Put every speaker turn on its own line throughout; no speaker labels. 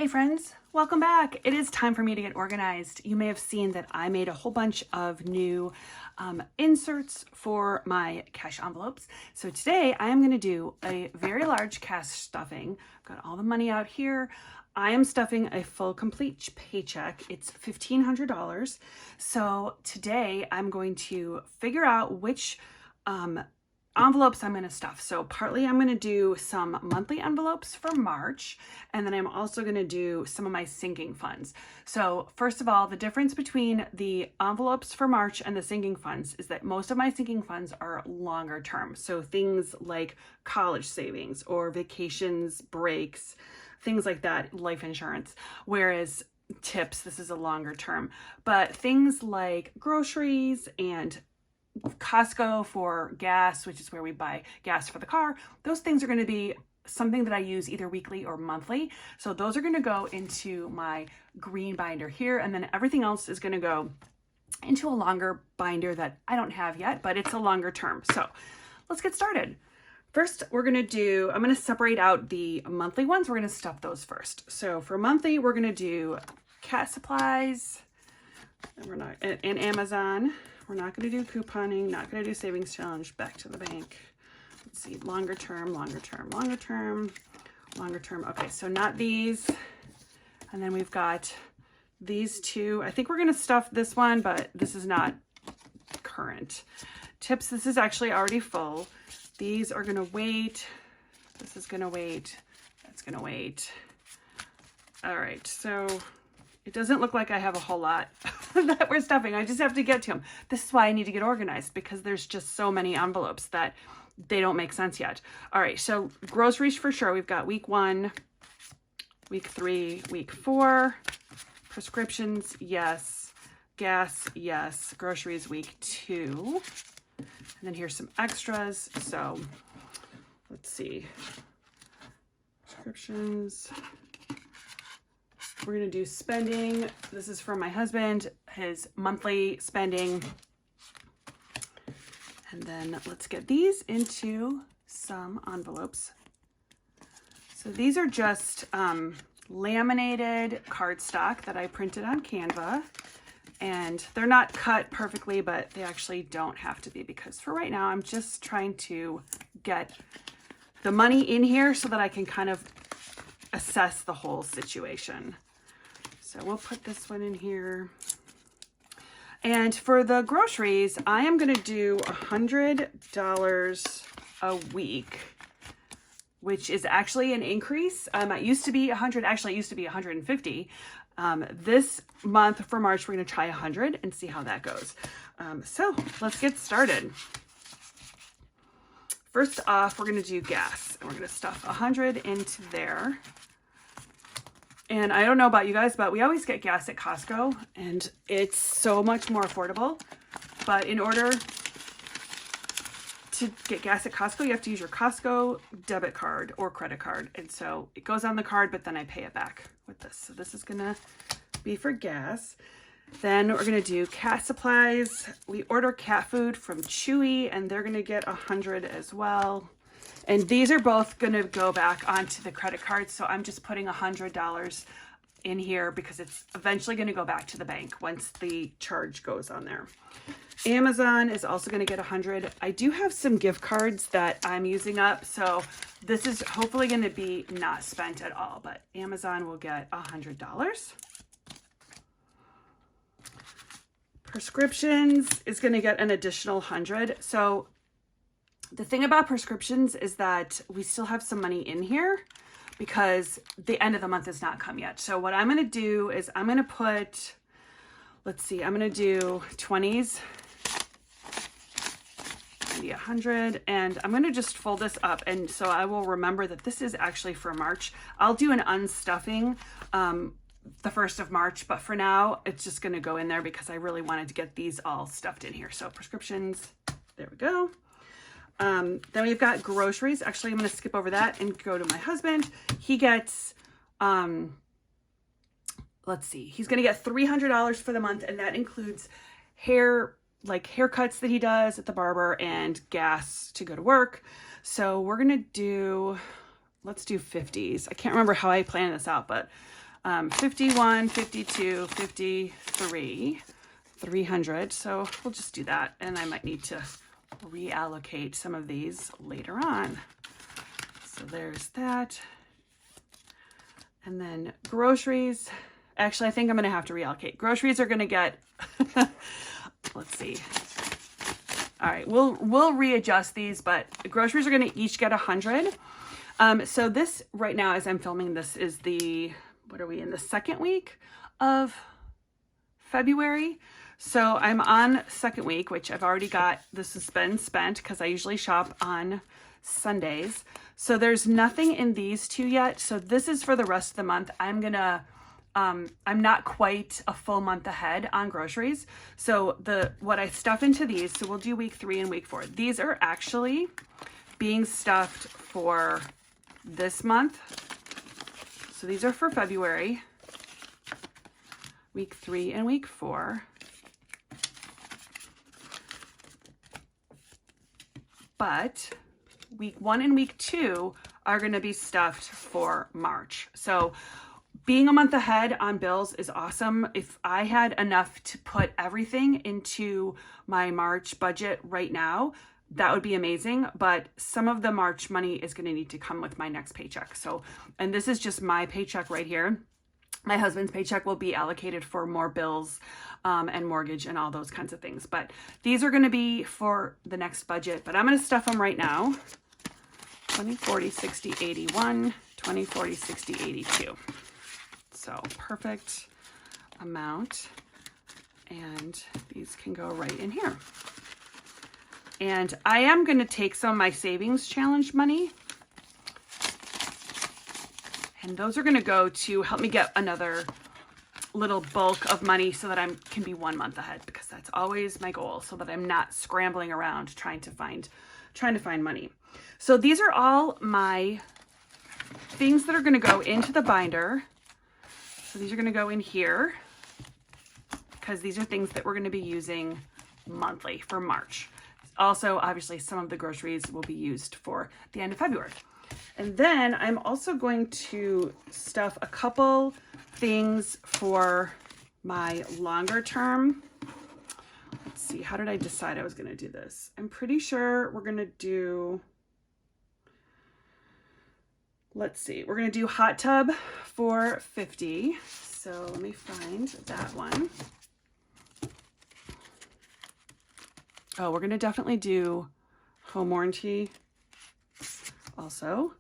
Hey friends, welcome back. It is time for me to get organized. You may have seen that I made a whole bunch of new inserts for my cash envelopes. So today I am going to do a very large cash stuffing. I've got all the money out here. I am stuffing a full complete paycheck. It's $1,500. So today I'm going to figure out which envelopes I'm going to stuff. So partly I'm going to do some monthly envelopes for March, and then I'm also going to do some of my sinking funds. So first of all, the difference between the envelopes for March and the sinking funds is that most of my sinking funds are longer term. So things like college savings or vacations, breaks, things like that, life insurance. Whereas tips, this is a longer term. But things like groceries and Costco for gas, which is where we buy gas for the car, those things are going to be something that I use either weekly or monthly. So those are going to go into my green binder here, and then everything else is going to go into a longer binder that I don't have yet, but it's a longer term. So let's get started. First, I'm going to separate out the monthly ones. We're going to stuff those first. So for monthly, we're going to do cat supplies, and Amazon. We're not going to do couponing, not going to do savings challenge, back to the bank. Let's see, longer term, longer term, longer term, longer term. Okay, so not these. And then we've got these two. I think we're going to stuff this one, but this is not current. Tips, this is actually already full. These are going to wait. This is going to wait. That's going to wait. All right, so it doesn't look like I have a whole lot that we're stuffing. I just have to get to them. This is why I need to get organized, because there's just so many envelopes that they don't make sense yet. All right, so groceries for sure. We've got week 1, week 3, week 4. Prescriptions, yes. Gas, yes. Groceries, week 2. And then here's some extras. So let's see. Prescriptions. We're going to do spending. This is for my husband, his monthly spending. And then let's get these into some envelopes. So these are just laminated cardstock that I printed on Canva. And they're not cut perfectly, but they actually don't have to be, because for right now, I'm just trying to get the money in here so that I can kind of assess the whole situation. So we'll put this one in here. And for the groceries, I am going to do $100 a week, which is actually an increase. It used to be 100. Actually, it used to be 150. This month for March, we're going to try 100 and see how that goes. So let's get started. First off, we're going to do gas, and we're going to stuff 100 into there. And I don't know about you guys, but we always get gas at Costco, and it's so much more affordable. But in order to get gas at Costco, you have to use your Costco debit card or credit card. And so it goes on the card, but then I pay it back with this. So this is going to be for gas. Then we're going to do cat supplies. We order cat food from Chewy, and they're going to get 100 as well. And these are both going to go back onto the credit card. So I'm just putting $100 in here because it's eventually going to go back to the bank once the charge goes on there. Amazon is also going to get 100. I do have some gift cards that I'm using up. So this is hopefully going to be not spent at all, but Amazon will get $100. Prescriptions is going to get an additional 100. So the thing about prescriptions is that we still have some money in here because the end of the month has not come yet. So what I'm going to do is I'm going to put, let's see, I'm going to do 20s, maybe 100, and I'm going to just fold this up. And so I will remember that this is actually for March. I'll do an unstuffing the 1st of March, but for now, it's just going to go in there because I really wanted to get these all stuffed in here. So prescriptions, there we go. Then we've got groceries. Actually, I'm going to skip over that and go to my husband. He gets, let's see, he's going to get $300 for the month, and that includes haircuts that he does at the barber and gas to go to work. So we're going to do, let's do 50s. I can't remember how I planned this out, but 51, 52, 53, 300. So we'll just do that. And I might need to reallocate some of these later on. So there's that. And then groceries. Actually, I think I'm going to have to reallocate. Groceries are going to get, let's see. All right, we'll readjust these, but groceries are going to each get 100. So this right now, as I'm filming this, is what are we in the second week of February? So I'm on second week, which I've already got. This has been spent because I usually shop on Sundays. So there's nothing in these two yet. So this is for the rest of the month. I'm not quite a full month ahead on groceries. So what I stuff into these, so we'll do week 3 and week 4. These are actually being stuffed for this month. So these are for February, week 3 and week 4. But week 1 and week 2 are going to be stuffed for March. So being a month ahead on bills is awesome. If I had enough to put everything into my March budget right now, that would be amazing. But some of the March money is going to need to come with my next paycheck. So, and this is just my paycheck right here. My husband's paycheck will be allocated for more bills and mortgage and all those kinds of things. But these are going to be for the next budget. But I'm going to stuff them right now. 20, 40, 60, 81, 20, 40, 60, 82. So perfect amount. And these can go right in here. And I am going to take some of my savings challenge money. And those are going to go to help me get another little bulk of money so that I can be 1 month ahead, because that's always my goal, so that I'm not scrambling around trying to find money. So these are all my things that are going to go into the binder. So these are going to go in here because these are things that we're going to be using monthly for March. Also, obviously, some of the groceries will be used for the end of February. And then I'm also going to stuff a couple things for my longer term. Let's see, how did I decide I was going to do this? I'm pretty sure we're going to do, let's see, we're going to do hot tub for 50. So let me find that one. Oh, we're going to definitely do home warranty also.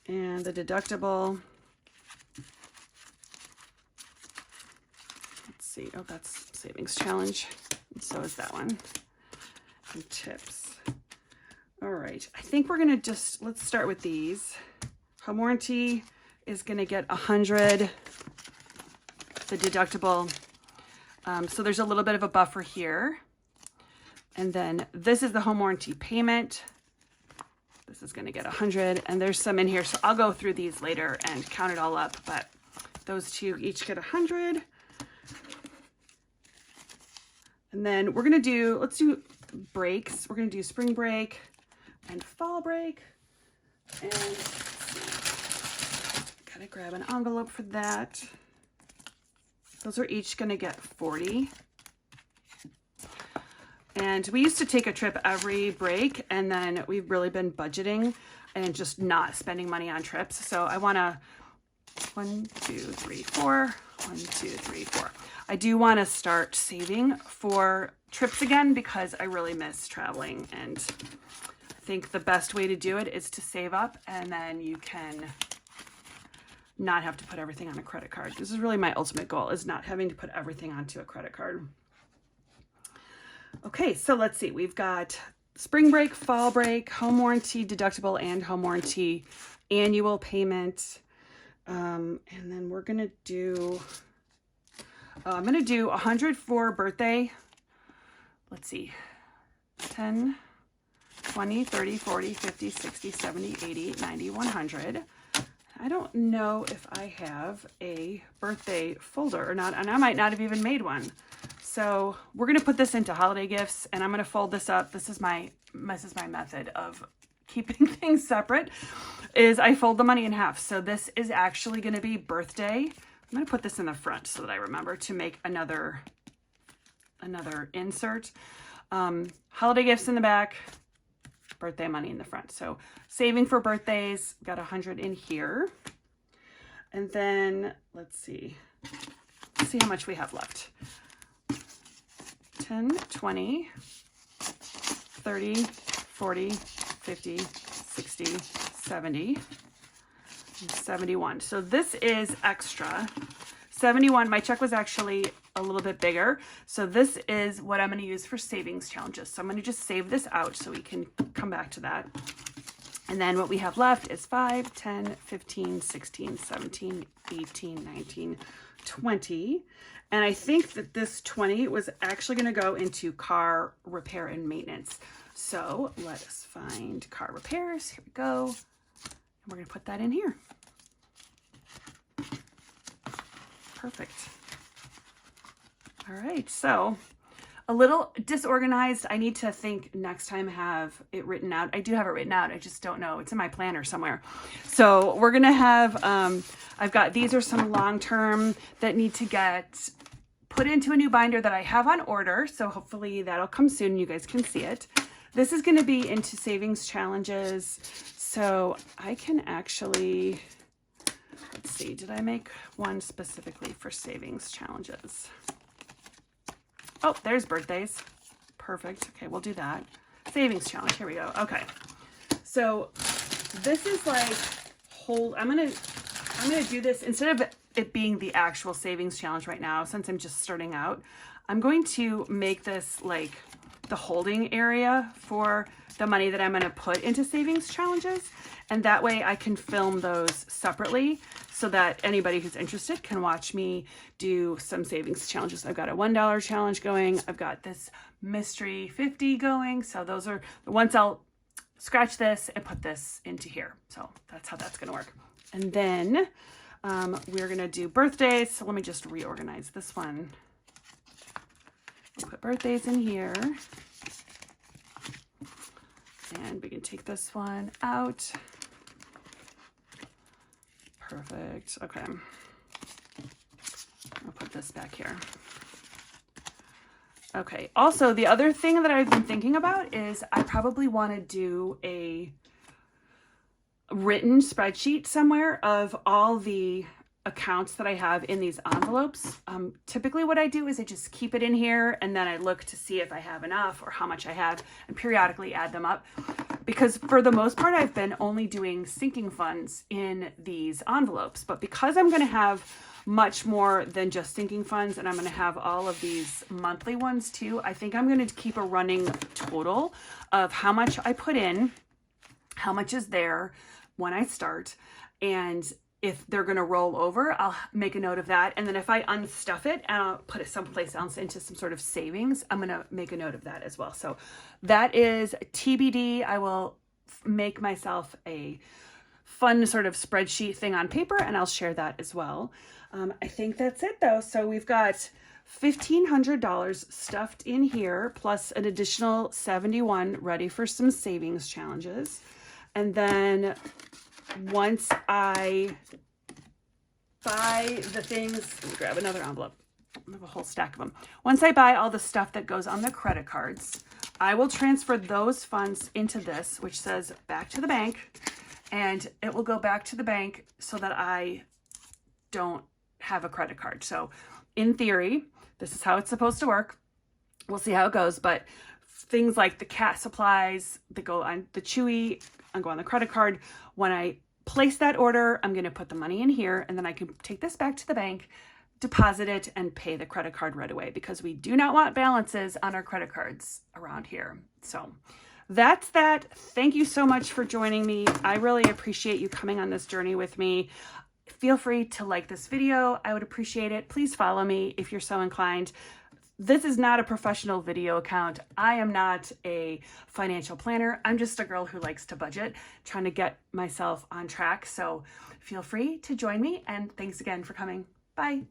And the deductible, let's see, oh, that's savings challenge. And so is that one. And tips. All right, I think we're gonna let's start with these. Home warranty is gonna get 100, the deductible. So there's a little bit of a buffer here. And then this is the home warranty payment. This is going to get 100, and there's some in here, so I'll go through these later and count it all up, but those two each get 100. And then we're going to do, let's do breaks. We're going to do spring break and fall break. And gotta grab an envelope for that. Those are each going to get 40. And we used to take a trip every break, and then we've really been budgeting and just not spending money on trips. So I want to 1, 2, 3, 4, 1, 2, 3, 4. I do want to start saving for trips again because I really miss traveling, and I think the best way to do it is to save up, and then you can not have to put everything on a credit card. This is really my ultimate goal, is not having to put everything onto a credit card. Okay, so let's see. We've got spring break, fall break, home warranty deductible, and home warranty annual payment. And then we're going to do, I'm going to do 100 for birthday. Let's see, 10, 20, 30, 40, 50, 60, 70, 80, 90, 100. I don't know if I have a birthday folder or not, and I might not have even made one. So we're going to put this into holiday gifts, and I'm going to fold this up. This is my method of keeping things separate, is I fold the money in half. So this is actually going to be birthday I'm going to put this in the front so that I remember to make another insert. Holiday gifts in the back, birthday money in the front. So saving for birthdays, got 100 in here. And then let's see how much we have left. 10, 20, 30, 40, 50, 60, 70, 71. So this is extra. 71, my check was actually a little bit bigger. So this is what I'm going to use for savings challenges. So I'm going to just save this out so we can come back to that. And then what we have left is 5, 10, 15, 16, 17, 18, 19, 20. And I think that this 20 was actually going to go into car repair and maintenance. So let us find car repairs. Here we go. And we're going to put that in here. Perfect. All right. So a little disorganized. I need to think next time have it written out. I do have it written out. I just don't know. It's in my planner somewhere. So we're going to have, I've got, these are some long-term that need to get put into a new binder that I have on order. So hopefully that'll come soon. You guys can see it. This is going to be into savings challenges. So I can actually, let's see, did I make one specifically for savings challenges? Oh, there's birthdays. Perfect. Okay, we'll do that. Savings challenge. Here we go. Okay. So this is like I'm gonna do this instead of it being the actual savings challenge right now, since I'm just starting out. I'm going to make this like the holding area for the money that I'm going to put into savings challenges. And that way I can film those separately so that anybody who's interested can watch me do some savings challenges. I've got a $1 challenge going. I've got this mystery 50 going. So those are the ones I'll scratch this and put this into here. So that's how that's going to work. And then we're going to do birthdays. So let me just reorganize this one. We'll put birthdays in here. And we can take this one out. Perfect. Okay. I'll put this back here. Okay. Also, the other thing that I've been thinking about is I probably want to do a written spreadsheet somewhere of all the accounts that I have in these envelopes. Typically what I do is I just keep it in here and then I look to see if I have enough or how much I have and periodically add them up. Because for the most part, I've been only doing sinking funds in these envelopes. But because I'm going to have much more than just sinking funds and I'm going to have all of these monthly ones too, I think I'm going to keep a running total of how much I put in, how much is there when I start, and if they're going to roll over, I'll make a note of that. And then if I unstuff it and I'll put it someplace else into some sort of savings, I'm going to make a note of that as well. So that is TBD. I will make myself a fun sort of spreadsheet thing on paper and I'll share that as well. I think that's it though. So we've got $1,500 stuffed in here plus an additional 71 ready for some savings challenges. And then once I buy the things, let me grab another envelope. I have a whole stack of them. Once I buy all the stuff that goes on the credit cards, I will transfer those funds into this, which says back to the bank, and it will go back to the bank so that I don't have a credit card. So in theory, this is how it's supposed to work. We'll see how it goes, but things like the cat supplies that go on the Chewy and go on the credit card, when I place that order, I'm going to put the money in here and then I can take this back to the bank, deposit it, and pay the credit card right away because we do not want balances on our credit cards around here. So that's that. Thank you so much for joining me. I really appreciate you coming on this journey with me. Feel free to like this video. I would appreciate it. Please follow me if you're so inclined. This is not a professional video account. I am not a financial planner. I'm just a girl who likes to budget, trying to get myself on track. So feel free to join me, and thanks again for coming. Bye.